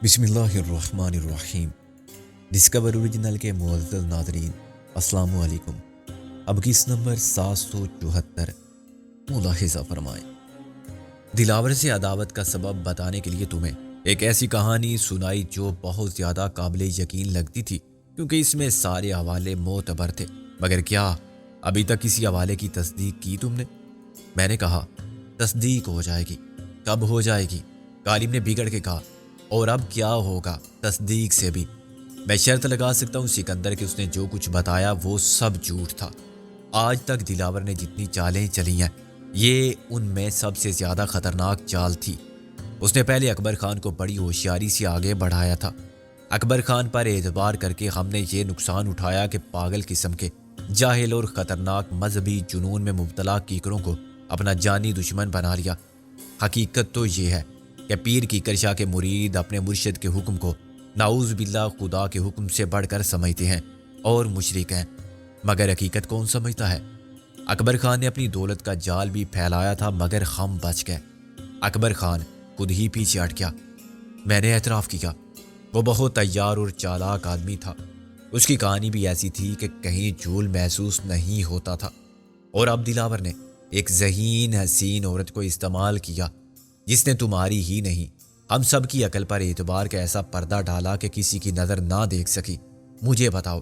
بسم اللہ الرحمن الرحیم۔ ڈسکور اوریجنل کے معزز ناظرین، السلام علیکم۔ اب کس نمبر 774 ملاحظہ فرمائیں۔ دلاور سے عداوت کا سبب بتانے کے لیے تمہیں ایک ایسی کہانی سنائی جو بہت زیادہ قابل یقین لگتی تھی، کیونکہ اس میں سارے حوالے معتبر تھے، مگر کیا ابھی تک کسی حوالے کی تصدیق کی تم نے؟ میں نے کہا تصدیق ہو جائے گی۔ کب ہو جائے گی؟ غالب نے بگڑ کے کہا، اور اب کیا ہوگا تصدیق سے بھی؟ میں شرط لگا سکتا ہوں سکندر کہ اس نے جو کچھ بتایا وہ سب جھوٹ تھا۔ آج تک دلاور نے جتنی چالیں چلی ہیں، یہ ان میں سب سے زیادہ خطرناک چال تھی۔ اس نے پہلے اکبر خان کو بڑی ہوشیاری سے آگے بڑھایا تھا۔ اکبر خان پر اعتبار کر کے ہم نے یہ نقصان اٹھایا کہ پاگل قسم کے جاہل اور خطرناک مذہبی جنون میں مبتلا کیکروں کو اپنا جانی دشمن بنا لیا۔ حقیقت تو یہ ہے کہ پیر کیکر شاہ کے مرید اپنے مرشد کے حکم کو نعوذ باللہ خدا کے حکم سے بڑھ کر سمجھتے ہیں اور مشرک ہیں، مگر حقیقت کون سمجھتا ہے؟ اکبر خان نے اپنی دولت کا جال بھی پھیلایا تھا، مگر ہم بچ گئے۔ اکبر خان خود ہی پیچھے ہٹ گیا۔ میں نے اعتراف کیا، وہ بہت تیار اور چالاک آدمی تھا۔ اس کی کہانی بھی ایسی تھی کہ کہیں جھول محسوس نہیں ہوتا تھا۔ اور اب دلاور نے ایک ذہین حسین عورت کو استعمال کیا جس نے تمہاری ہی نہیں، ہم سب کی عقل پر اعتبار کا ایسا پردہ ڈالا کہ کسی کی نظر نہ دیکھ سکی۔ مجھے بتاؤ،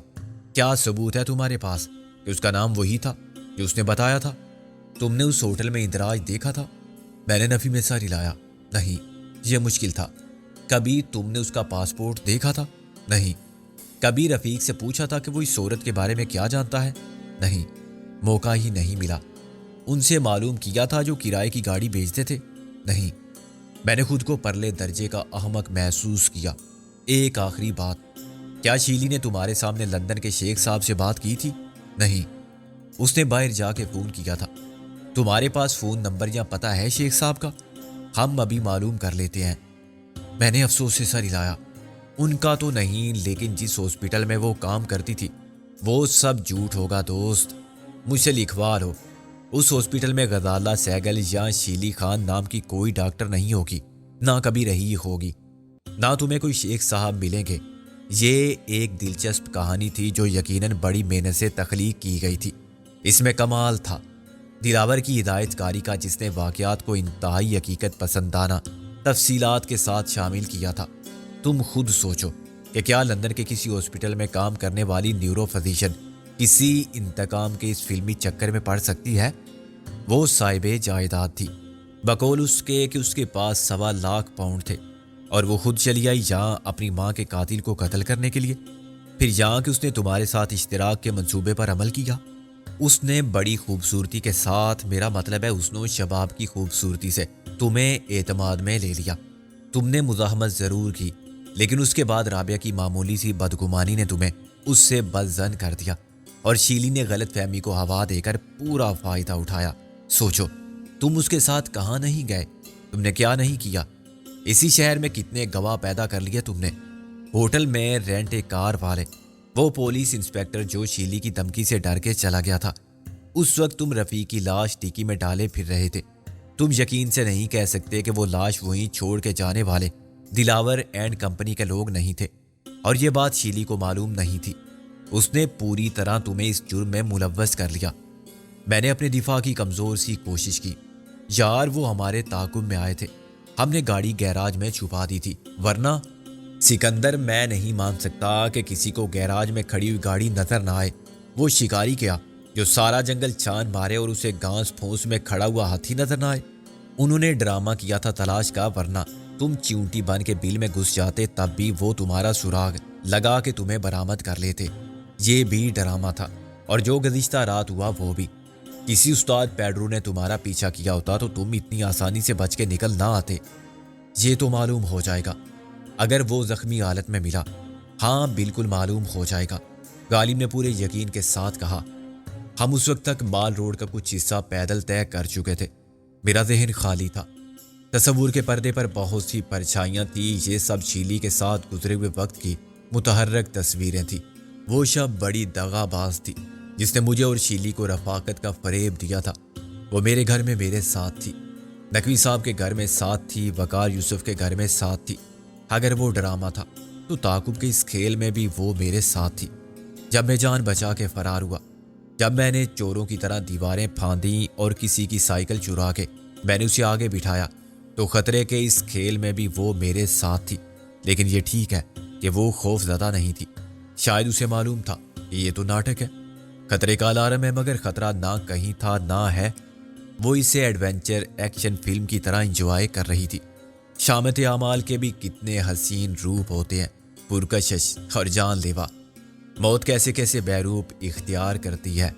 کیا ثبوت ہے تمہارے پاس کہ اس کا نام وہی تھا جو اس نے بتایا تھا؟ تم نے اس ہوٹل میں اندراج دیکھا تھا؟ میں نے نفی میں سر ہلایا۔ نہیں، یہ مشکل تھا۔ کبھی تم نے اس کا پاسپورٹ دیکھا تھا؟ نہیں۔ کبھی رفیق سے پوچھا تھا کہ وہ اس عورت کے بارے میں کیا جانتا ہے؟ نہیں، موقع ہی نہیں ملا۔ ان سے معلوم کیا تھا جو کرائے کی گاڑی بھیجتے تھے؟ نہیں۔ میں نے خود کو پرلے درجے کا احمق محسوس کیا۔ ایک آخری بات، کیا شیلی نے تمہارے سامنے لندن کے شیخ صاحب سے بات کی تھی؟ نہیں، اس نے باہر جا کے فون کیا تھا۔ تمہارے پاس فون نمبر یا پتہ ہے شیخ صاحب کا؟ ہم ابھی معلوم کر لیتے ہیں۔ میں نے افسوس سے سر ہلایا۔ ان کا تو نہیں، لیکن جس ہاسپٹل میں وہ کام کرتی تھی وہ سب جھوٹ ہوگا دوست، مجھ سے لکھوا لو۔ اس ہاسپٹل میں غزالہ سہگل یا شیلی خان نام کی کوئی ڈاکٹر نہیں ہوگی، نہ کبھی رہی ہوگی، نہ تمہیں کوئی شیخ صاحب ملیں گے۔ یہ ایک دلچسپ کہانی تھی جو یقیناً بڑی محنت سے تخلیق کی گئی تھی۔ اس میں کمال تھا دلاور کی ہدایت کاری کا، جس نے واقعات کو انتہائی حقیقت پسندانہ تفصیلات کے ساتھ شامل کیا تھا۔ تم خود سوچو کہ کیا لندن کے کسی ہاسپٹل میں کام کرنے والی نیورو فزیشین کسی انتقام کے اس فلمی چکر میں پڑ سکتی ہے؟ وہ صاحب جائیداد تھی، بقول اس کے کہ اس کے پاس 1.25 پاؤنڈ تھے، اور وہ خود چلی آئی یہاں اپنی ماں کے قاتل کو قتل کرنے کے لیے، پھر یہاں کہ اس نے تمہارے ساتھ اشتراک کے منصوبے پر عمل کیا۔ اس نے بڑی خوبصورتی کے ساتھ، میرا مطلب ہے حسن و شباب کی خوبصورتی سے، تمہیں اعتماد میں لے لیا۔ تم نے مزاحمت ضرور کی، لیکن اس کے بعد رابعہ کی معمولی سی بدگمانی نے تمہیں اس سے بدظن کر دیا، اور شیلی نے غلط فہمی کو ہوا دے کر پورا فائدہ اٹھایا۔ سوچو، تم اس کے ساتھ کہاں نہیں گئے؟ تم نے کیا نہیں کیا؟ اسی شہر میں کتنے گواہ پیدا کر لیے تم نے؟ ہوٹل میں رینٹ کار والے، وہ پولیس انسپیکٹر جو شیلی کی دھمکی سے ڈر کے چلا گیا تھا۔ اس وقت تم رفیق کی لاش ٹیکی میں ڈالے پھر رہے تھے۔ تم یقین سے نہیں کہہ سکتے کہ وہ لاش وہیں چھوڑ کے جانے والے دلاور اینڈ کمپنی کے لوگ نہیں تھے، اور یہ بات شیلی کو معلوم نہیں تھی۔ اس نے پوری طرح تمہیں اس جرم میں ملوث کر لیا۔ میں نے اپنے دفاع کی کمزور سی کوشش کی۔ یار، وہ ہمارے تعاقب میں آئے تھے، ہم نے گاڑی گیراج میں چھپا دی تھی، ورنہ سکندر، میں نہیں مان سکتا کہ کسی کو گیراج میں کھڑی ہوئی گاڑی نظر نہ آئے۔ وہ شکاری کیا جو سارا جنگل چھان مارے اور اسے گھاس پھونس میں کھڑا ہوا ہاتھی نظر نہ آئے؟ انہوں نے ڈرامہ کیا تھا تلاش کا، ورنہ تم چیونٹی بن کے بل میں گھس جاتے تب بھی وہ تمہارا سراغ لگا کے تمہیں برآمد کر لیتے۔ یہ بھی ڈرامہ تھا، اور جو گزشتہ رات ہوا وہ بھی۔ کسی استاد پیڈرو نے تمہارا پیچھا کیا ہوتا تو تم اتنی آسانی سے بچ کے نکل نہ آتے۔ یہ تو معلوم ہو جائے گا اگر وہ زخمی حالت میں ملا۔ ہاں، بالکل معلوم ہو جائے گا، غالب نے پورے یقین کے ساتھ کہا۔ ہم اس وقت تک مال روڈ کا کچھ حصہ پیدل طے کر چکے تھے۔ میرا ذہن خالی تھا، تصور کے پردے پر بہت سی پرچھائیاں تھیں۔ یہ سب شیلی کے ساتھ گزرے ہوئے وقت کی متحرک تصویریں تھیں۔ وہ شب بڑی دغا باز تھی جس نے مجھے اور شیلی کو رفاقت کا فریب دیا تھا۔ وہ میرے گھر میں میرے ساتھ تھی، نقوی صاحب کے گھر میں ساتھ تھی، وقار یوسف کے گھر میں ساتھ تھی، اگر وہ ڈرامہ تھا تو تعاقب کے اس کھیل میں بھی وہ میرے ساتھ تھی۔ جب میں جان بچا کے فرار ہوا، جب میں نے چوروں کی طرح دیواریں پھاندیں اور کسی کی سائیکل چرا کے میں نے اسے آگے بٹھایا، تو خطرے کے اس کھیل میں بھی وہ میرے ساتھ تھی۔ لیکن یہ ٹھیک ہے کہ وہ خوف زدہ نہیں تھی۔ شاید اسے معلوم تھا کہ یہ تو ناٹک ہے، خطرے کا الارم ہے، مگر خطرہ نہ کہیں تھا نہ ہے۔ وہ اسے ایڈونچر ایکشن فلم کی طرح انجوائے کر رہی تھی۔ شامت اعمال کے بھی کتنے حسین روپ ہوتے ہیں، پرکشش اور جان لیوا۔ موت کیسے کیسے بہروپ اختیار کرتی ہے۔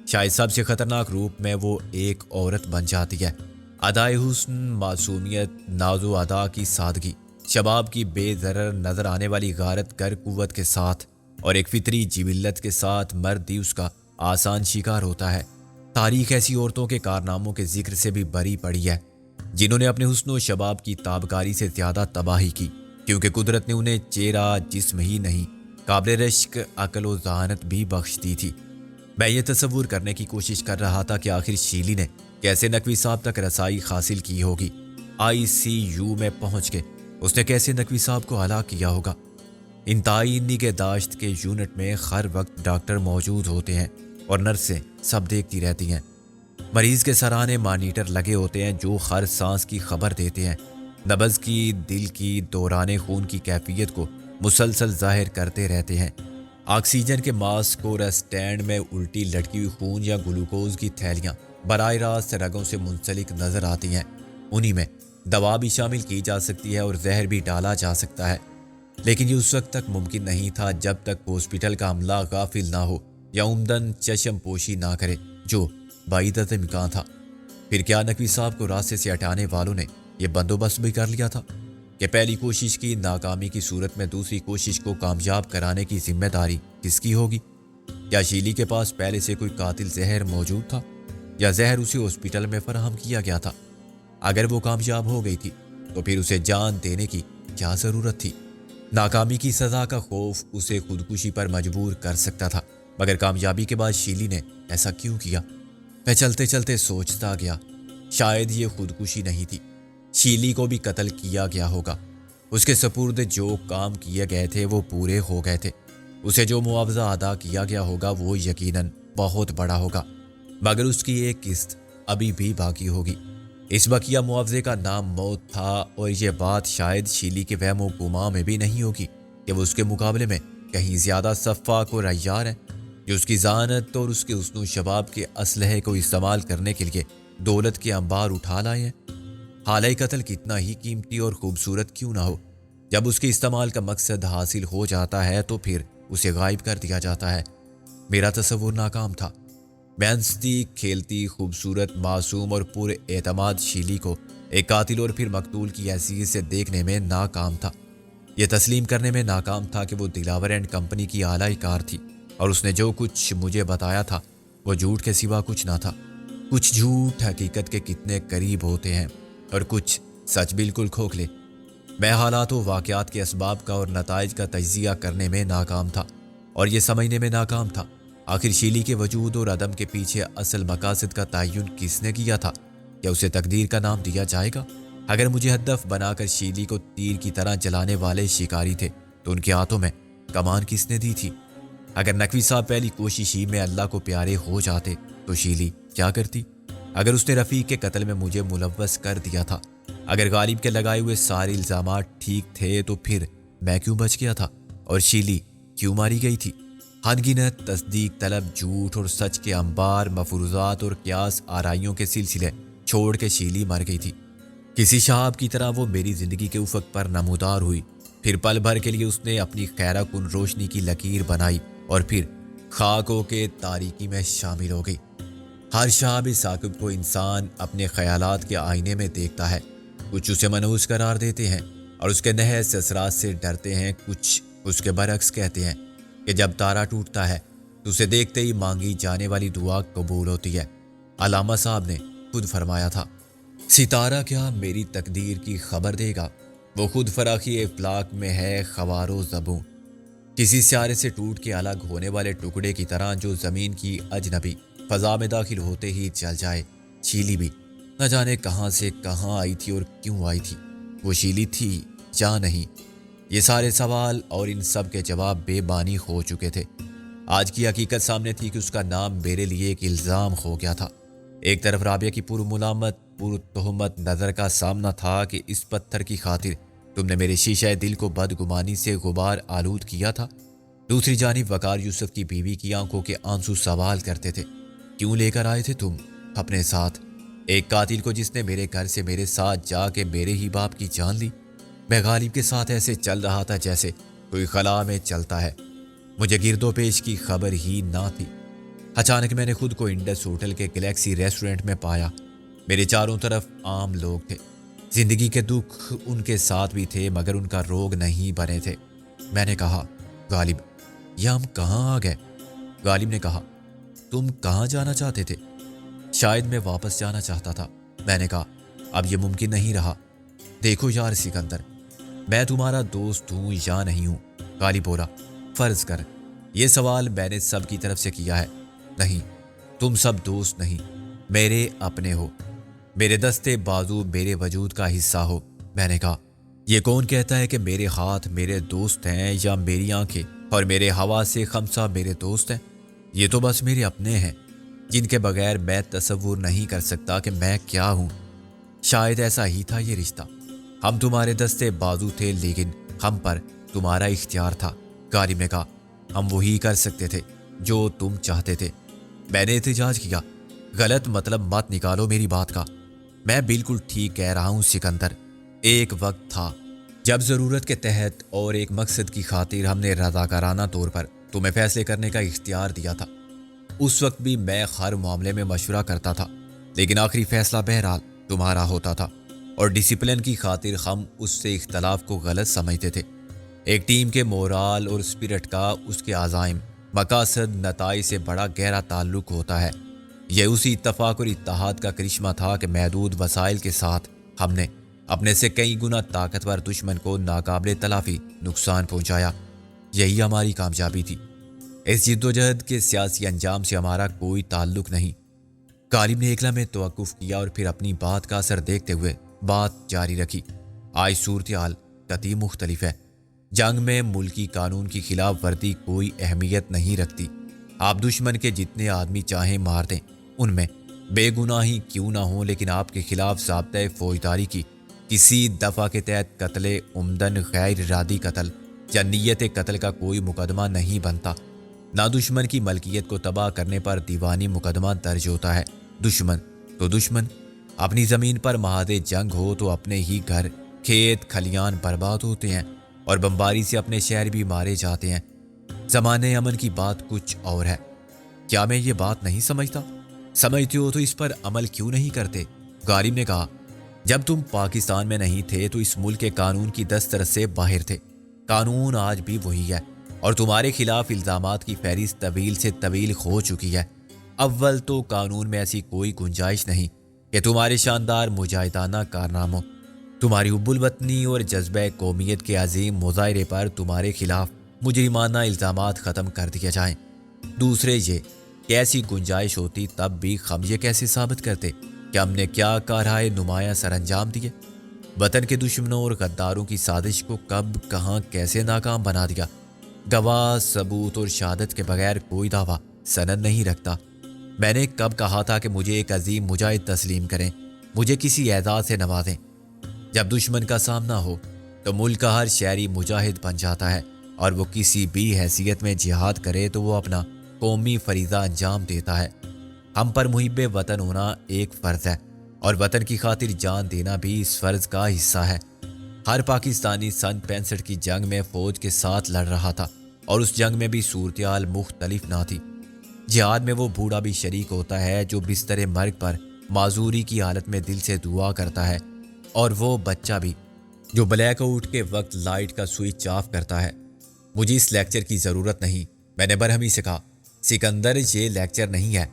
شاید سب سے خطرناک روپ میں وہ ایک عورت بن جاتی ہے۔ ادائے حسن، معصومیت، ناز و ادا کی سادگی، شباب کی بے ضرر نظر آنے والی غارت گر قوت کے ساتھ اور ایک فطری جبلت کے ساتھ مرد ہی اس کا آسان شکار ہوتا ہے۔ تاریخ ایسی عورتوں کے کارناموں کے ذکر سے بھی بری پڑی ہے جنہوں نے اپنے حسن و شباب کی تابکاری سے زیادہ تباہی کی، کیونکہ قدرت نے انہیں چہرہ جسم ہی نہیں، قابل رشک عقل و ذہانت بھی بخش دی تھی۔ میں یہ تصور کرنے کی کوشش کر رہا تھا کہ آخر شیلی نے کیسے نقوی صاحب تک رسائی حاصل کی ہوگی۔ ICU میں پہنچ کے اس نے کیسے نقوی صاحب کو ہلاک کیا ہوگا۔ انتہائی نگہداشت کے یونٹ میں ہر وقت ڈاکٹر موجود ہوتے ہیں اور نرسیں سب دیکھتی رہتی ہیں۔ مریض کے سرانے مانیٹر لگے ہوتے ہیں جو ہر سانس کی خبر دیتے ہیں، نبض کی، دل کی، دوران خون کی کیفیت کو مسلسل ظاہر کرتے رہتے ہیں۔ آکسیجن کے ماسک اور اسٹینڈ میں الٹی لٹکی ہوئی خون یا گلوکوز کی تھیلیاں براہ راست رگوں سے منسلک نظر آتی ہیں۔ انہی میں دوا بھی شامل کی جا سکتی ہے اور زہر بھی ڈالا جا سکتا ہے، لیکن یہ اس وقت تک ممکن نہیں تھا جب تک ہاسپٹل کا عملہ غافل نہ ہو یا عمدن چشم پوشی نہ کرے، جو بعیدت امکان تھا۔ پھر کیا نقوی صاحب کو راستے سے ہٹانے والوں نے یہ بندوبست بھی کر لیا تھا کہ پہلی کوشش کی ناکامی کی صورت میں دوسری کوشش کو کامیاب کرانے کی ذمہ داری کس کی ہوگی؟ کیا شیلی کے پاس پہلے سے کوئی قاتل زہر موجود تھا یا زہر اسے ہاسپٹل میں فراہم کیا گیا تھا؟ اگر وہ کامیاب ہو گئی تھی تو پھر اسے جان دینے کی کیا ضرورت تھی؟ ناکامی کی سزا کا خوف اسے خودکشی پر مجبور کر سکتا تھا، مگر کامیابی کے بعد شیلی نے ایسا کیوں کیا؟ میں چلتے چلتے سوچتا گیا، شاید یہ خودکشی نہیں تھی، شیلی کو بھی قتل کیا گیا ہوگا۔ اس کے سپرد جو کام کیے گئے تھے وہ پورے ہو گئے تھے، اسے جو معاوضہ ادا کیا گیا ہوگا وہ یقیناً بہت بڑا ہوگا، مگر اس کی ایک قسط ابھی بھی باقی ہوگی۔ اس بقیہ معاوضے کا نام موت تھا، اور یہ بات شاید شیلی کے وہم و گماں میں بھی نہیں ہوگی کہ وہ اس کے مقابلے میں کہیں زیادہ سفاک اور عیار ہے، جو اس کی ذہانت اور اس کے حسن و شباب کے اسلحے کو استعمال کرنے کے لیے دولت کے انبار اٹھا لائے ہیں۔ حالۂ قتل کتنا ہی قیمتی اور خوبصورت کیوں نہ ہو، جب اس کے استعمال کا مقصد حاصل ہو جاتا ہے تو پھر اسے غائب کر دیا جاتا ہے۔ میرا تصور ناکام تھا۔ میں ہنستی کھیلتی خوبصورت معصوم اور پورے اعتماد شیلی کو ایک قاتل اور پھر مقتول کی حیثیت سے دیکھنے میں ناکام تھا۔ یہ تسلیم کرنے میں ناکام تھا کہ وہ دلاور اینڈ کمپنی کی اعلی کار تھی، اور اس نے جو کچھ مجھے بتایا تھا وہ جھوٹ کے سوا کچھ نہ تھا۔ کچھ جھوٹ حقیقت کے کتنے قریب ہوتے ہیں اور کچھ سچ بالکل کھوکھلے۔ میں حالات و واقعات کے اسباب کا اور نتائج کا تجزیہ کرنے میں ناکام تھا، اور یہ سمجھنے میں ناکام تھا آخر شیلی کے وجود اور عدم کے پیچھے اصل مقاصد کا تعین کس نے کیا تھا؟ کیا اسے تقدیر کا نام دیا جائے گا؟ اگر مجھے ہدف بنا کر شیلی کو تیر کی طرح جلانے والے شکاری تھے تو ان کے ہاتھوں میں کمان کس نے دی تھی؟ اگر نقوی صاحب پہلی کوشش ہی میں اللہ کو پیارے ہو جاتے تو شیلی کیا کرتی؟ اگر اس نے رفیق کے قتل میں مجھے ملوث کر دیا تھا، اگر غالب کے لگائے ہوئے سارے الزامات ٹھیک تھے تو پھر میں کیوں بچ گیا تھا اور شیلی کیوں ماری گئی تھی؟ انگنت تصدیق طلب جھوٹ اور سچ کے انبار، مفروضات اور قیاس آرائیوں کے سلسلے چھوڑ کے شیلی مر گئی تھی۔ کسی شہاب کی طرح وہ میری زندگی کے افق پر نمودار ہوئی، پھر پل بھر کے لیے اس نے اپنی خیرہ کن روشنی کی لکیر بنائی اور پھر خاکوں کے تاریکی میں شامل ہو گئی۔ ہر شہاب ثاقب کو انسان اپنے خیالات کے آئینے میں دیکھتا ہے، کچھ اسے منحوس قرار دیتے ہیں اور اس کے نحس اثرات سے ڈرتے ہیں، کچھ اس کے برعکس کہتے ہیں کہ جب تارا ٹوٹتا ہے تو اسے دیکھتے ہی مانگی جانے والی دعا قبول ہوتی ہے۔ علامہ صاحب نے خود فرمایا تھا، ستارہ کیا میری تقدیر کی خبر دے گا، وہ خود فراخی افلاک میں ہے خوار و زبوں، کسی سیارے سے ٹوٹ کے الگ ہونے والے ٹکڑے کی طرح جو زمین کی اجنبی فضا میں داخل ہوتے ہی چل جائے۔ شیلی بھی نہ جانے کہاں سے کہاں آئی تھی اور کیوں آئی تھی، وہ شیلی تھی یا نہیں یہ سارے سوال اور ان سب کے جواب بے بانی ہو چکے تھے۔ آج کی حقیقت سامنے تھی کہ اس کا نام میرے لیے ایک الزام ہو گیا تھا۔ ایک طرف رابعہ کی پرملامت تہمت نظر کا سامنا تھا کہ اس پتھر کی خاطر تم نے میرے شیشہ دل کو بدگمانی سے غبار آلود کیا تھا۔ دوسری جانب وقار یوسف کی بیوی کی آنکھوں کے آنسو سوال کرتے تھے، کیوں لے کر آئے تھے تم اپنے ساتھ ایک قاتل کو جس نے میرے گھر سے میرے ساتھ جا کے میرے ہی باپ کی جان لی؟ میں غالب کے ساتھ ایسے چل رہا تھا جیسے کوئی خلا میں چلتا ہے، مجھے گرد و پیش کی خبر ہی نہ تھی۔ اچانک میں نے خود کو انڈس ہوٹل کے گلیکسی ریسٹورنٹ میں پایا۔ میرے چاروں طرف عام لوگ تھے، زندگی کے دکھ ان کے ساتھ بھی تھے مگر ان کا روگ نہیں بنے تھے۔ میں نے کہا، غالب یہ ہم کہاں آ گئے؟ غالب نے کہا، تم کہاں جانا چاہتے تھے؟ شاید میں واپس جانا چاہتا تھا۔ میں نے کہا، اب یہ ممکن نہیں رہا۔ دیکھو یار سکندر، میں تمہارا دوست ہوں یا نہیں ہوں؟ غالب بولا، فرض کر یہ سوال میں نے سب کی طرف سے کیا ہے۔ نہیں، تم سب دوست نہیں، میرے اپنے ہو، میرے دستے بازو میرے وجود کا حصہ ہو۔ میں نے کہا، یہ کون کہتا ہے کہ میرے ہاتھ میرے دوست ہیں یا میری آنکھیں اور میرے ہوا سے خمسہ میرے دوست ہیں؟ یہ تو بس میرے اپنے ہیں جن کے بغیر میں تصور نہیں کر سکتا کہ میں کیا ہوں۔ شاید ایسا ہی تھا یہ رشتہ، ہم تمہارے دستے بازو تھے لیکن ہم پر تمہارا اختیار تھا۔ غالب نے کہا، ہم وہی کر سکتے تھے جو تم چاہتے تھے۔ میں نے احتجاج کیا، غلط مطلب مت نکالو میری بات کا، میں بالکل ٹھیک کہہ رہا ہوں سکندر۔ ایک وقت تھا جب ضرورت کے تحت اور ایک مقصد کی خاطر ہم نے رضاکارانہ طور پر تمہیں فیصلے کرنے کا اختیار دیا تھا۔ اس وقت بھی میں ہر معاملے میں مشورہ کرتا تھا لیکن آخری فیصلہ بہرحال تمہارا ہوتا تھا، اور ڈسپلن کی خاطر ہم اس سے اختلاف کو غلط سمجھتے تھے۔ ایک ٹیم کے مورال اور اسپرٹ کا اس کے عزائم مقاصد نتائج سے بڑا گہرا تعلق ہوتا ہے۔ یہ اسی اتفاق اور اتحاد کا کرشمہ تھا کہ محدود وسائل کے ساتھ ہم نے اپنے سے کئی گنا طاقتور دشمن کو ناقابل تلافی نقصان پہنچایا۔ یہی ہماری کامیابی تھی۔ اس جدوجہد کے سیاسی انجام سے ہمارا کوئی تعلق نہیں۔ غالب نے ایک لمحے توقف کیا اور پھر اپنی بات کا اثر دیکھتے ہوئے بات جاری رکھی۔ آج صورتحال قطعی مختلف ہے۔ جنگ میں ملکی قانون کی خلاف ورزی کوئی اہمیت نہیں رکھتی۔ آپ دشمن کے جتنے آدمی چاہیں مار دیں، ان میں بے گناہی کیوں نہ ہوں، لیکن آپ کے خلاف ضابطۂ فوجداری کی کسی دفعہ کے تحت قتل عمدن غیر ارادی قتل یا نیت قتل کا کوئی مقدمہ نہیں بنتا۔ نہ دشمن کی ملکیت کو تباہ کرنے پر دیوانی مقدمہ درج ہوتا ہے۔ دشمن تو دشمن، اپنی زمین پر محاذ جنگ ہو تو اپنے ہی گھر کھیت کھلیان برباد ہوتے ہیں اور بمباری سے اپنے شہر بھی مارے جاتے ہیں۔ زمانے امن کی بات کچھ اور ہے۔ کیا میں یہ بات نہیں سمجھتا؟ سمجھتے ہو تو اس پر عمل کیوں نہیں کرتے؟ غالب نے کہا، جب تم پاکستان میں نہیں تھے تو اس ملک کے قانون کی دسترس سے باہر تھے۔ قانون آج بھی وہی ہے اور تمہارے خلاف الزامات کی فہرست طویل سے طویل ہو چکی ہے۔ اول تو قانون میں ایسی کوئی گنجائش نہیں کہ تمہارے شاندار مجاہدانہ کارناموں، تمہاری حب الوطنی اور جذبہ قومیت کے عظیم مظاہرے پر تمہارے خلاف مجرمانہ الزامات ختم کر دیے جائیں۔ دوسرے یہ کہ ایسی گنجائش ہوتی تب بھی ہم یہ کیسے ثابت کرتے کہ ہم نے کیا کارہائے نمایاں سر انجام دیے؟ وطن کے دشمنوں اور غداروں کی سازش کو کب کہاں کیسے ناکام بنا دیا؟ گواہ ثبوت اور شہادت کے بغیر کوئی دعویٰ سند نہیں رکھتا۔ میں نے کب کہا تھا کہ مجھے ایک عظیم مجاہد تسلیم کریں، مجھے کسی اعزاز سے نوازیں؟ جب دشمن کا سامنا ہو تو ملک کا ہر شہری مجاہد بن جاتا ہے، اور وہ کسی بھی حیثیت میں جہاد کرے تو وہ اپنا قومی فریضہ انجام دیتا ہے۔ ہم پر محب وطن ہونا ایک فرض ہے اور وطن کی خاطر جان دینا بھی اس فرض کا حصہ ہے۔ ہر پاکستانی سن 65 کی جنگ میں فوج کے ساتھ لڑ رہا تھا اور اس جنگ میں بھی صورتحال مختلف نہ تھی۔ جہاد میں وہ بوڑھا بھی شریک ہوتا ہے جو بستر مرگ پر معذوری کی حالت میں دل سے دعا کرتا ہے، اور وہ بچہ بھی جو بلیک آؤٹ کے وقت لائٹ کا سوئچ آف کرتا ہے۔ مجھے اس لیکچر کی ضرورت نہیں، میں نے برہمی سے کہا۔ سکندر، یہ لیکچر نہیں ہے،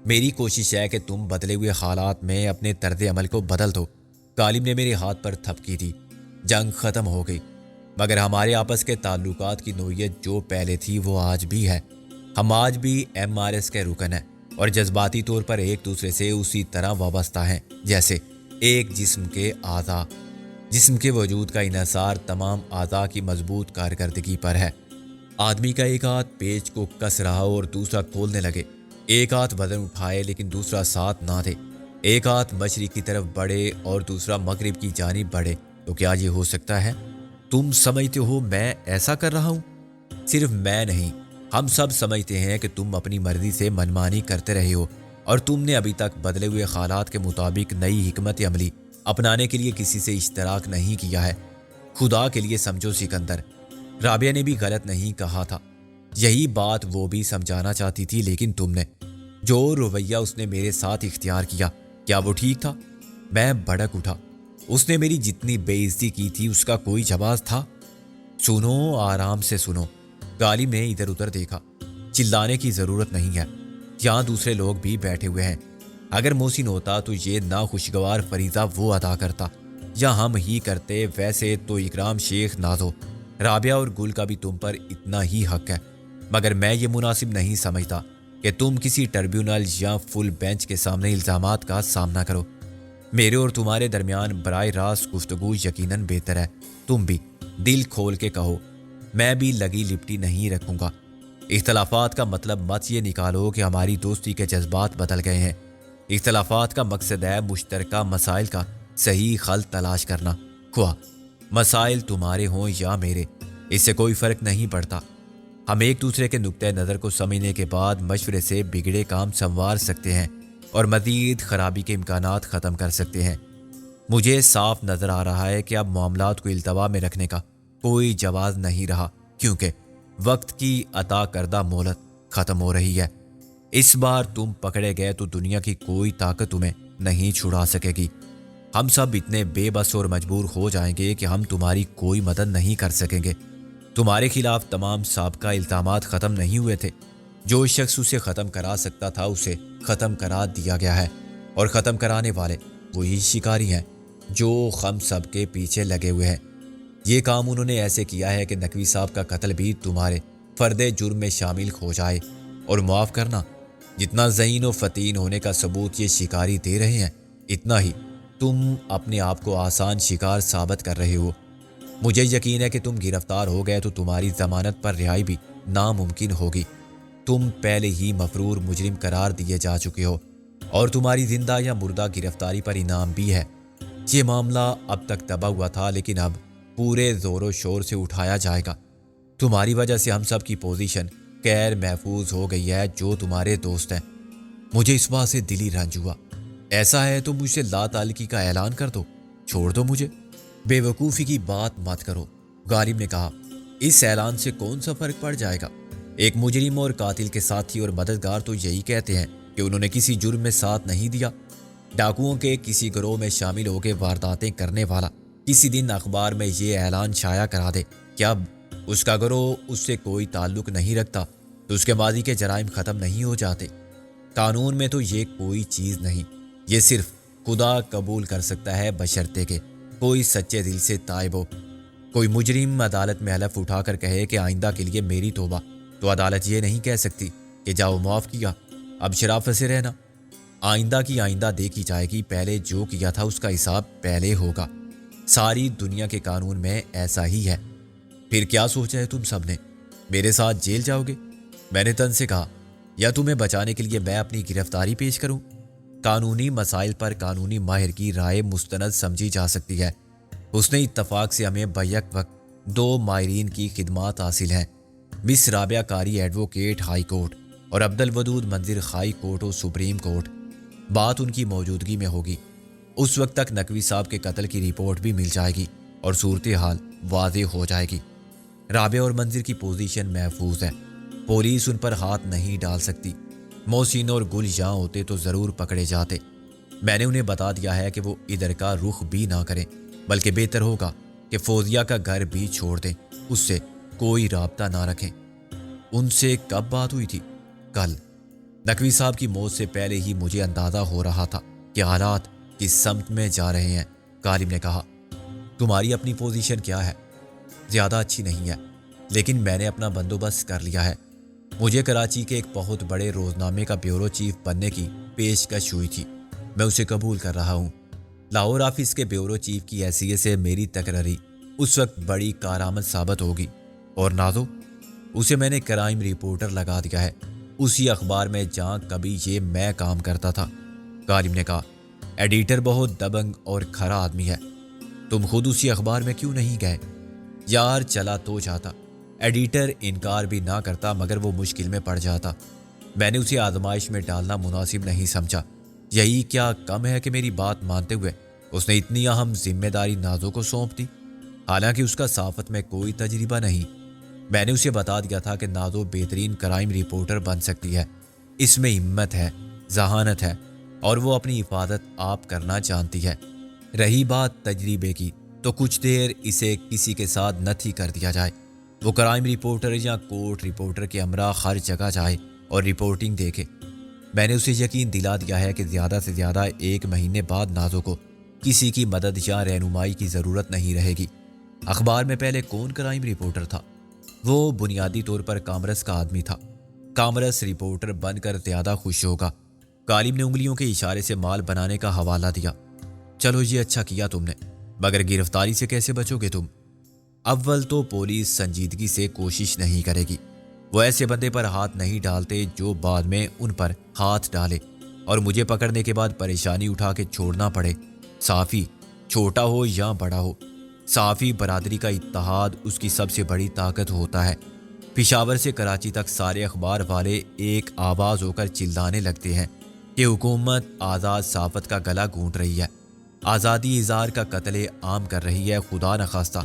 میری کوشش ہے کہ تم بدلے ہوئے حالات میں اپنے طرز عمل کو بدل دو۔ غالب نے میرے ہاتھ پر تھپکی دی۔ جنگ ختم ہو گئی مگر ہمارے آپس کے تعلقات کی نوعیت جو پہلے تھی وہ آج بھی ہے۔ ہم آج بھی MRS کے رکن ہیں اور جذباتی طور پر ایک دوسرے سے اسی طرح وابستہ ہیں جیسے ایک جسم کے اعضاء۔ جسم کے وجود کا انحصار تمام اعضاء کی مضبوط کارکردگی پر ہے۔ آدمی کا ایک ہاتھ پیچ کو کس رہا اور دوسرا کھولنے لگے، ایک ہاتھ وزن اٹھائے لیکن دوسرا ساتھ نہ دے، ایک ہاتھ مشرق کی طرف بڑھے اور دوسرا مغرب کی جانب بڑھے، تو کیا یہ ہو سکتا ہے؟ تم سمجھتے ہو میں ایسا کر رہا ہوں؟ صرف میں نہیں، ہم سب سمجھتے ہیں کہ تم اپنی مرضی سے منمانی کرتے رہے ہو اور تم نے ابھی تک بدلے ہوئے حالات کے مطابق نئی حکمت عملی اپنانے کے لیے کسی سے اشتراک نہیں کیا ہے۔ خدا کے لیے سمجھو سکندر، رابعہ نے بھی غلط نہیں کہا تھا، یہی بات وہ بھی سمجھانا چاہتی تھی، لیکن تم نے جو رویہ اس نے میرے ساتھ اختیار کیا، کیا وہ ٹھیک تھا؟ میں بھڑک اٹھا۔ اس نے میری جتنی بے عزتی کی تھی اس کا کوئی جواز تھا؟ سنو، آرام سے سنو۔ غالب نے ادھر ادھر دیکھا۔ چلانے کی ضرورت نہیں ہے، یہاں دوسرے لوگ بھی بیٹھے ہوئے ہیں۔ اگر محسن ہوتا تو یہ ناخوشگوار فریضہ وہ ادا کرتا، یا ہم ہی کرتے۔ ویسے تو اکرام، شیخ، نازو، رابعہ اور گل کا بھی تم پر اتنا ہی حق ہے، مگر میں یہ مناسب نہیں سمجھتا کہ تم کسی ٹربیونل یا فل بینچ کے سامنے الزامات کا سامنا کرو۔ میرے اور تمہارے درمیان براہ راست گفتگو یقیناً بہتر ہے۔ تم بھی دل کھول کے کہو، میں بھی لگی لپٹی نہیں رکھوں گا۔ اختلافات کا مطلب مت یہ نکالو کہ ہماری دوستی کے جذبات بدل گئے ہیں۔ اختلافات کا مقصد ہے مشترکہ مسائل کا صحیح حل تلاش کرنا، خواہ مسائل تمہارے ہوں یا میرے، اس سے کوئی فرق نہیں پڑتا۔ ہم ایک دوسرے کے نقطۂ نظر کو سمجھنے کے بعد مشورے سے بگڑے کام سنوار سکتے ہیں اور مزید خرابی کے امکانات ختم کر سکتے ہیں۔ مجھے صاف نظر آ رہا ہے کہ اب معاملات کو التوا میں رکھنے کا کوئی جواز نہیں رہا، کیونکہ وقت کی عطا کردہ مہلت ختم ہو رہی ہے۔ اس بار تم پکڑے گئے تو دنیا کی کوئی طاقت تمہیں نہیں چھڑا سکے گی۔ ہم سب اتنے بے بس اور مجبور ہو جائیں گے کہ ہم تمہاری کوئی مدد نہیں کر سکیں گے۔ تمہارے خلاف تمام سابقہ الزامات ختم نہیں ہوئے تھے۔ جو شخص اسے ختم کرا سکتا تھا اسے ختم کرا دیا گیا ہے، اور ختم کرانے والے وہی شکاری ہیں جو ہم سب کے پیچھے لگے ہوئے ہیں۔ یہ کام انہوں نے ایسے کیا ہے کہ نقوی صاحب کا قتل بھی تمہارے فرد جرم میں شامل ہو جائے، اور معاف کرنا، جتنا ذہین و فتین ہونے کا ثبوت یہ شکاری دے رہے ہیں، اتنا ہی تم اپنے آپ کو آسان شکار ثابت کر رہے ہو۔ مجھے یقین ہے کہ تم گرفتار ہو گئے تو تمہاری ضمانت پر رہائی بھی ناممکن ہوگی۔ تم پہلے ہی مفرور مجرم قرار دیے جا چکے ہو، اور تمہاری زندہ یا مردہ گرفتاری پر انعام بھی ہے۔ یہ معاملہ اب تک دبا ہوا تھا، لیکن اب پورے زور و شور سے اٹھایا جائے گا۔ تمہاری وجہ سے ہم سب کی پوزیشن غیر محفوظ ہو گئی ہے۔ جو تمہارے دوست ہیں، مجھے اس بات سے دلی رنج ہوا۔ ایسا ہے تو مجھ سے لا تعلقی کا اعلان کر دو، چھوڑ دو مجھے۔ بے وقوفی کی بات مت کرو، غالب نے کہا۔ اس اعلان سے کون سا فرق پڑ جائے گا؟ ایک مجرم اور قاتل کے ساتھی اور مددگار تو یہی کہتے ہیں کہ انہوں نے کسی جرم میں ساتھ نہیں دیا۔ ڈاکوؤں کے کسی گروہ میں شامل ہو کے وارداتیں کرنے والا کسی دن اخبار میں یہ اعلان شائع کرا دے کہ اب اس کا گروہ اس سے کوئی تعلق نہیں رکھتا، تو اس کے ماضی کے جرائم ختم نہیں ہو جاتے۔ قانون میں تو یہ کوئی چیز نہیں، یہ صرف خدا قبول کر سکتا ہے، بشرطے کہ کوئی سچے دل سے تائب ہو۔ کوئی مجرم عدالت میں حلف اٹھا کر کہے کہ آئندہ کے لیے میری توبہ، تو عدالت یہ نہیں کہہ سکتی کہ جاؤ معاف کیا، اب شرافت سے رہنا۔ آئندہ کی آئندہ دیکھی جائے گی، پہلے جو کیا تھا اس کا حساب پہلے ہوگا۔ ساری دنیا کے قانون میں ایسا ہی ہے۔ پھر کیا سوچا ہے تم سب نے؟ میرے ساتھ جیل جاؤ گے؟ میں نے تن سے کہا، یا تمہیں بچانے کے لیے میں اپنی گرفتاری پیش کروں؟ قانونی مسائل پر قانونی ماہر کی رائے مستند سمجھی جا سکتی ہے۔ اس نے اتفاق سے ہمیں بیک وقت دو ماہرین کی خدمات حاصل ہیں، مس رابعہ قاری ایڈوکیٹ ہائی کورٹ اور عبد الودود منظر ہائی کورٹ و سپریم کورٹ۔ بات ان کی موجودگی میں ہوگی۔ اس وقت تک نقوی صاحب کے قتل کی رپورٹ بھی مل جائے گی اور صورتحال واضح ہو جائے گی۔ رابعہ اور منظر کی پوزیشن محفوظ ہے، پولیس ان پر ہاتھ نہیں ڈال سکتی۔ محسن اور گل یہاں ہوتے تو ضرور پکڑے جاتے۔ میں نے انہیں بتا دیا ہے کہ وہ ادھر کا رخ بھی نہ کریں، بلکہ بہتر ہوگا کہ فوزیہ کا گھر بھی چھوڑ دیں، اس سے کوئی رابطہ نہ رکھیں۔ ان سے کب بات ہوئی تھی؟ کل۔ نقوی صاحب کی موت سے پہلے ہی مجھے اندازہ ہو رہا تھا کہ حالات کس سمت میں جا رہے ہیں، غالب نے کہا۔ تمہاری اپنی پوزیشن کیا ہے؟ زیادہ اچھی نہیں ہے، لیکن میں نے اپنا بندوبست کر لیا ہے۔ مجھے کراچی کے ایک بہت بڑے روزنامے کا بیورو چیف بننے کی پیشکش ہوئی تھی، میں اسے قبول کر رہا ہوں۔ لاہور آفس کے بیورو چیف کی حیثیت سے میری تقرری اس وقت بڑی کارآمد ثابت ہوگی۔ اور نازو، اسے میں نے کرائم رپورٹر لگا دیا ہے، اسی اخبار میں جہاں کبھی یہ میں کام کرتا تھا۔ غالب نے کہا، ایڈیٹر بہت دبنگ اور کھرا آدمی ہے، تم خود اسی اخبار میں کیوں نہیں گئے؟ یار چلا تو جاتا، ایڈیٹر انکار بھی نہ کرتا مگر وہ مشکل میں پڑ جاتا۔ میں نے اسے آزمائش میں ڈالنا مناسب نہیں سمجھا۔ یہی کیا کم ہے کہ میری بات مانتے ہوئے اس نے اتنی اہم ذمہ داری نازو کو سونپ دی، حالانکہ اس کا صحافت میں کوئی تجربہ نہیں۔ میں نے اسے بتا دیا تھا کہ نازو بہترین کرائم رپورٹر بن سکتی ہے، اس میں ہمت ہے، ذہانت ہے اور وہ اپنی حفاظت آپ کرنا جانتی ہے۔ رہی بات تجربے کی تو کچھ دیر اسے کسی کے ساتھ نتھی کر دیا جائے، وہ کرائم رپورٹر یا کورٹ رپورٹر کے ہمراہ ہر جگہ جائے اور رپورٹنگ دیکھے۔ میں نے اسے یقین دلا دیا ہے کہ زیادہ سے زیادہ 1 مہینے بعد نازو کو کسی کی مدد یا رہنمائی کی ضرورت نہیں رہے گی۔ اخبار میں پہلے کون کرائم رپورٹر تھا؟ وہ بنیادی طور پر کامرس کا آدمی تھا۔ کامرس رپورٹر بن کر زیادہ خوش ہوگا۔ غالب نے انگلیوں کے اشارے سے مال بنانے کا حوالہ دیا۔ چلو یہ اچھا کیا تم نے، مگر گرفتاری سے کیسے بچو گے تم؟ اول تو پولیس سنجیدگی سے کوشش نہیں کرے گی، وہ ایسے بندے پر ہاتھ نہیں ڈالتے جو بعد میں ان پر ہاتھ ڈالے اور مجھے پکڑنے کے بعد پریشانی اٹھا کے چھوڑنا پڑے۔ صحافی چھوٹا ہو یا بڑا ہو، صحافی برادری کا اتحاد اس کی سب سے بڑی طاقت ہوتا ہے۔ پشاور سے کراچی تک سارے اخبار والے ایک آواز ہو کر چلانے لگتے ہیں کہ حکومت آزاد صحافت کا گلا گھونٹ رہی ہے، آزادی اظہار کا قتل عام کر رہی ہے۔ خدا نخواستہ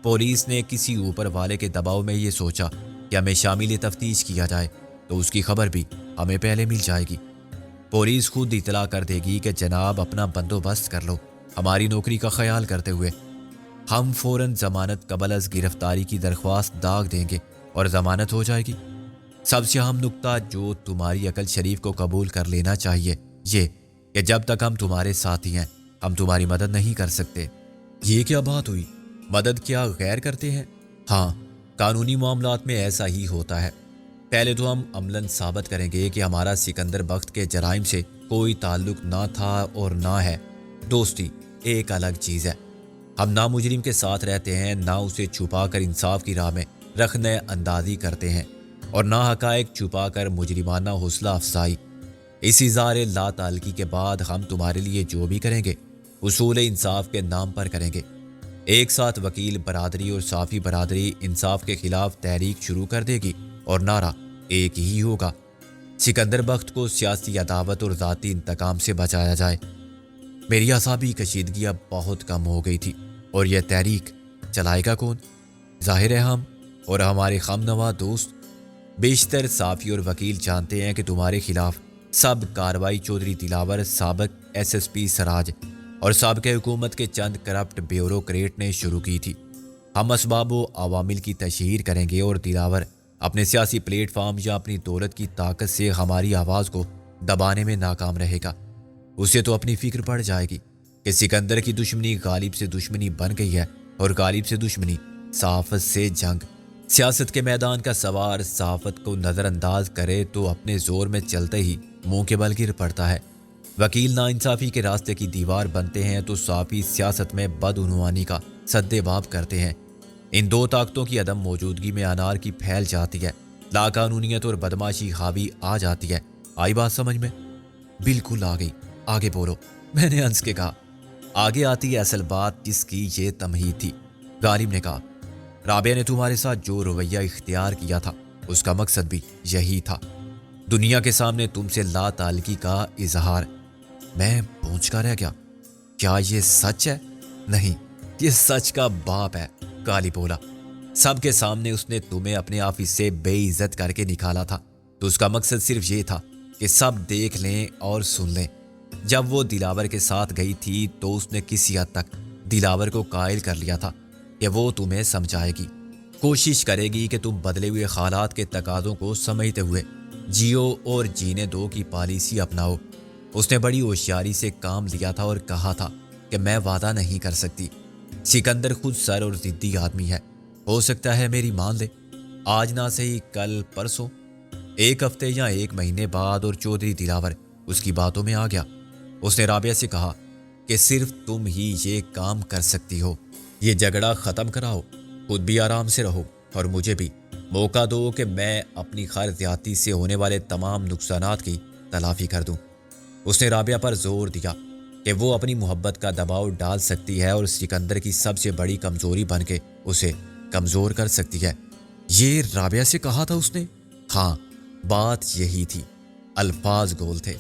پولیس نے کسی اوپر والے کے دباؤ میں یہ سوچا کہ ہمیں شامل تفتیش کیا جائے تو اس کی خبر بھی ہمیں پہلے مل جائے گی۔ پولیس خود اطلاع کر دے گی کہ جناب اپنا بندوبست کر لو، ہماری نوکری کا خیال کرتے ہوئے ہم فوراً ضمانت قبل از گرفتاری کی درخواست داغ دیں گے اور ضمانت ہو جائے گی۔ سب سے اہم نکتہ جو تمہاری عقل شریف کو قبول کر لینا چاہیے یہ کہ جب تک ہم تمہارے ساتھی ہیں ہم تمہاری مدد نہیں کر سکتے۔ یہ کیا بات ہوئی؟ مدد کیا غیر کرتے ہیں؟ ہاں، قانونی معاملات میں ایسا ہی ہوتا ہے۔ پہلے تو ہم عملاً ثابت کریں گے کہ ہمارا سکندر بخت کے جرائم سے کوئی تعلق نہ تھا اور نہ ہے۔ دوستی ایک الگ چیز ہے۔ ہم نہ مجرم کے ساتھ رہتے ہیں، نہ اسے چھپا کر انصاف کی راہ میں رخنہ اندازی کرتے ہیں اور نہ حقائق چھپا کر مجرمانہ حوصلہ افزائی۔ اس اظہار لا تعلقی کے بعد ہم تمہارے لیے جو بھی کریں گے اصول انصاف کے نام پر کریں گے۔ ایک ساتھ وکیل برادری اور صحافی برادری انصاف کے خلاف تحریک شروع کر دے گی اور نعرہ ایک ہی ہوگا، سکندر بخت کو سیاسی عداوت اور ذاتی انتقام سے بچایا جائے۔ میری اعصابی کشیدگی اب بہت کم ہو گئی تھی، اور یہ تحریک چلائے گا کون؟ ظاہر ہے ہم اور ہمارے خم نوا دوست۔ بیشتر صحافی اور وکیل جانتے ہیں کہ تمہارے خلاف سب کارروائی چودھری دلاور، سابق SSP سراج اور سابق حکومت کے چند کرپٹ بیوروکریٹ نے شروع کی تھی۔ ہم اسباب و عوامل کی تشہیر کریں گے اور دلاور اپنے سیاسی پلیٹ فارم یا اپنی دولت کی طاقت سے ہماری آواز کو دبانے میں ناکام رہے گا۔ اسے تو اپنی فکر پڑ جائے گی کہ سکندر کی دشمنی غالب سے دشمنی بن گئی ہے اور غالب سے دشمنی صحافت سے جنگ۔ سیاست کے میدان کا سوار صحافت کو نظر انداز کرے تو اپنے زور میں چلتے ہی منہ کے بل گر پڑتا ہے۔ وکیل ناانصافی کے راستے کی دیوار بنتے ہیں تو صحافی سیاست میں بدعنوانی کا سد باب کرتے ہیں۔ ان دو طاقتوں کی عدم موجودگی میں انار کی پھیل جاتی ہے، لاقانونیت اور بدماشی حاوی آ جاتی ہے۔ آئی بات سمجھ میں؟ بالکل آ گئی، آگے بولو، میں نے ہنس کے کہا۔ آگے آتی ہے اصل بات جس کی یہ تمہید تھی۔ غالب نے کہا، رابعہ نے تمہارے ساتھ جو رویہ اختیار کیا تھا اس کا مقصد بھی یہی تھا، دنیا کے سامنے تم سے لا تعلقی کا اظہار۔ میں پہنچ کر رہ گیا، کیا یہ سچ ہے؟ نہیں، یہ سچ کا باپ ہے، غالب بولا۔ سب کے سامنے اس نے تمہیں اپنے آفس سے بے عزت کر کے نکالا تھا تو اس کا مقصد صرف یہ تھا کہ سب دیکھ لیں اور سن لیں۔ جب وہ دلاور کے ساتھ گئی تھی تو اس نے کسی حد تک دلاور کو قائل کر لیا تھا کہ وہ تمہیں سمجھائے گی، کوشش کرے گی کہ تم بدلے ہوئے حالات کے تقاضوں کو سمجھتے ہوئے جیو اور جینے دو کی پالیسی اپناؤ۔ اس نے بڑی ہوشیاری سے کام لیا تھا اور کہا تھا کہ میں وعدہ نہیں کر سکتی۔ سکندر خود سر اور ضدی آدمی ہے، ہو سکتا ہے میری مان لے، آج نہ صحیح کل پرسوں، 1 ہفتے یا 1 مہینے بعد، اور چودھری دلاور اس کی باتوں میں آ گیا۔ اس نے رابعہ سے کہا کہ صرف تم ہی یہ کام کر سکتی ہو۔ یہ جھگڑا ختم کراؤ، خود بھی آرام سے رہو اور مجھے بھی موقع دو کہ میں اپنی خیر دیاتی سے ہونے والے تمام نقصانات کی تلافی کر دوں۔ اس نے رابعہ پر زور دیا کہ وہ اپنی محبت کا دباؤ ڈال سکتی ہے اور سکندر کی سب سے بڑی کمزوری بن کے اسے کمزور کر سکتی ہے۔ یہ رابعہ سے کہا تھا اس نے؟ ہاں، بات یہی تھی، الفاظ گول تھے۔